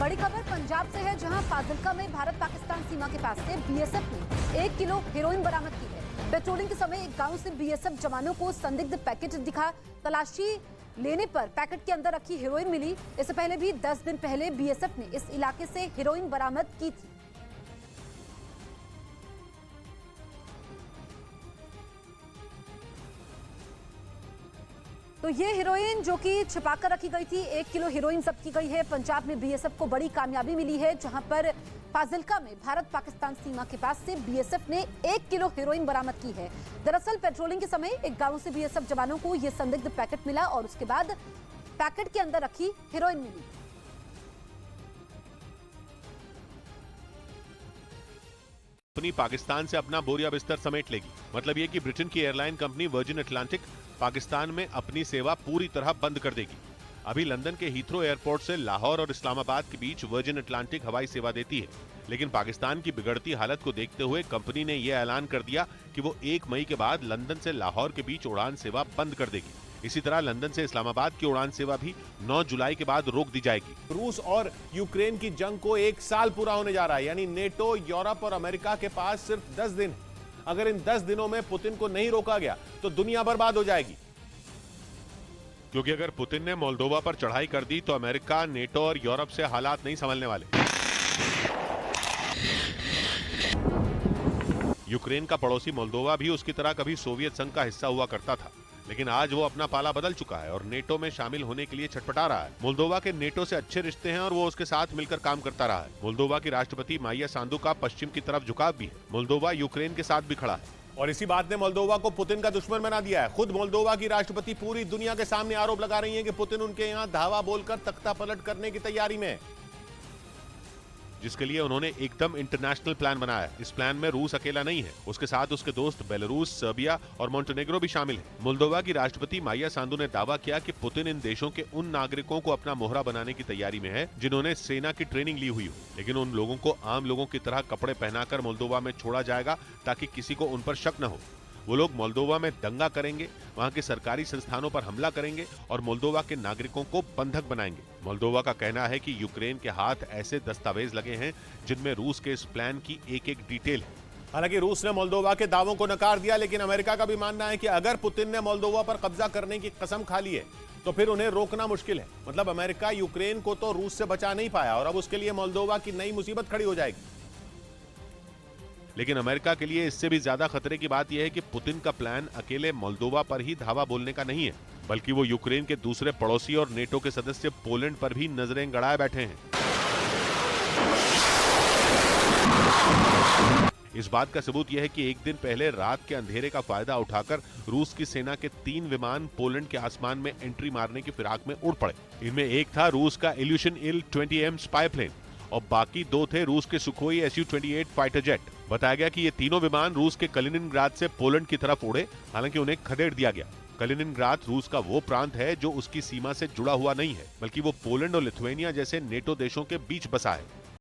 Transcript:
बड़ी खबर पंजाब से है, जहां फाजिल्का में भारत पाकिस्तान सीमा के पास से बीएसएफ ने 1 किलो हेरोइन बरामद की है। पेट्रोलिंग के समय एक गांव से बीएसएफ जवानों को संदिग्ध पैकेट दिखा। तलाशी लेने पर पैकेट के अंदर रखी हेरोइन मिली। इससे पहले भी 10 दिन पहले बीएसएफ ने इस इलाके से हेरोइन बरामद की थी। तो ये हेरोइन जो कि छिपाकर रखी गई थी, 1 किलो हेरोइन जब्त की गई है। पंजाब में बीएसएफ को बड़ी कामयाबी मिली है, जहां पर फाजिल्का में भारत पाकिस्तान सीमा के पास से बीएसएफ ने 1 किलो हेरोइन बरामद की है। दरअसल पेट्रोलिंग के समय एक गांव से बीएसएफ जवानों को यह संदिग्ध पैकेट मिला और उसके बाद पैकेट के अंदर रखी हेरोइन मिली। कंपनी पाकिस्तान से अपना बोरिया बिस्तर समेट लेगी। मतलब ये कि ब्रिटेन की airline company virgin Atlantic Pakistan में अपनी सेवा पूरी तरह बंद कर देगी। अभी लंदन के हीथ्रो एयरपोर्ट से लाहौर और इस्लामाबाद के बीच वर्जिन अटलांटिक हवाई सेवा देती है, लेकिन पाकिस्तान की बिगड़ती हालत को देखते हुए कंपनी ने यह ऐलान कर दिया कि वो 1 मई के बाद लंदन से लाहौर के बीच उड़ान सेवा बंद कर देगी। इसी तरह लंदन से इस्लामाबाद की उड़ान सेवा भी 9 जुलाई के बाद रोक दी जाएगी। रूस और यूक्रेन की जंग को 1 साल पूरा होने जा रहा है, यानी नेटो, यूरोप और अमेरिका के पास सिर्फ 10 दिन है। अगर इन 10 दिनों में पुतिन को नहीं रोका गया तो दुनिया बर्बाद हो जाएगी। क्योंकि अगर पुतिन ने मोल्दोवा पर चढ़ाई कर दी तो अमेरिका, नेटो और यूरोप से हालात नहीं संभलने वाले। यूक्रेन का पड़ोसी मोल्दोवा भी उसकी तरह कभी सोवियत संघ का हिस्सा हुआ करता था, लेकिन आज वो अपना पाला बदल चुका है और नेटो में शामिल होने के लिए छटपटा रहा है। मोल्दोवा के नेटो से अच्छे रिश्ते हैं और वो उसके साथ मिलकर काम करता रहा है। मोल्दोवा की राष्ट्रपति माइया सांदू का पश्चिम की तरफ झुकाव भी है। मोल्दोवा यूक्रेन के साथ भी खड़ा है और इसी बात ने मोल्दोवा को पुतिन का दुश्मन बना दिया है। खुद मोल्दोवा की राष्ट्रपति पूरी दुनिया के सामने आरोप लगा रही हैं कि पुतिन उनके यहां धावा बोलकर तख्ता पलट करने की तैयारी में है, जिसके लिए उन्होंने एकदम इंटरनेशनल प्लान बनाया है। इस प्लान में रूस अकेला नहीं है, उसके साथ उसके दोस्त बेलारूस, सर्बिया और मोंटेनेग्रो भी शामिल है। मोल्दोवा की राष्ट्रपति माइया सांदू ने दावा किया कि पुतिन इन देशों के उन नागरिकों को अपना मोहरा बनाने की तैयारी में है जिन्होंने सेना की ट्रेनिंग ली हुई हो, लेकिन उन लोगों को आम लोगों की तरह कपड़े पहनाकर मोल्दोवा में छोड़ा जाएगा ताकि किसी को उन पर शक न हो। वो लोग मोल्दोवा में दंगा करेंगे, वहां के सरकारी संस्थानों पर हमला करेंगे और मोल्दोवा के नागरिकों को बंधक बनाएंगे। मोल्दोवा का कहना है कि यूक्रेन के हाथ ऐसे दस्तावेज लगे हैं जिनमें रूस के इस प्लान की एक-एक डिटेल है। हालांकि रूस ने मोल्दोवा के दावों को नकार दिया, लेकिन अमेरिका का भी मानना है कि अगर पुतिन ने मोल्दोवा पर कब्जा करने की कसम खा ली है तो फिर उन्हें रोकना मुश्किल है। मतलब अमेरिका यूक्रेन को तो रूस से बचा नहीं पाया और अब उसके लिए मोल्दोवा की नई मुसीबत खड़ी हो जाएगी। लेकिन अमेरिका के लिए इससे भी ज्यादा खतरे की बात यह है कि पुतिन का प्लान अकेले मोल्दोवा पर ही धावा बोलने का नहीं है, बल्कि वो यूक्रेन के दूसरे पड़ोसी और नेटो के सदस्य पोलैंड पर भी नजरें गड़ाए बैठे हैं। इस बात का सबूत यह है कि एक दिन पहले रात के अंधेरे का फायदा उठाकर रूस की सेना के 3 विमान पोलैंड के आसमान में एंट्री मारने की फिराक में उड़ पड़े। इनमें एक था रूस का इल्यूशन Il-20M स्पाई प्लेन और बाकी 2 थे रूस के सुखोई Su-28 फाइटर जेट। बताया गया कि ये तीनों विमान रूस के कलिनिनग्राद से पोलैंड की तरफ उड़े, हालांकि उन्हें खदेड़ दिया गया। कलिनिनग्राद रूस का वो प्रांत है जो उसकी सीमा से जुड़ा हुआ नहीं है, बल्कि वो पोलैंड और लिथुआनिया जैसे नेटो देशों के बीच बसा है।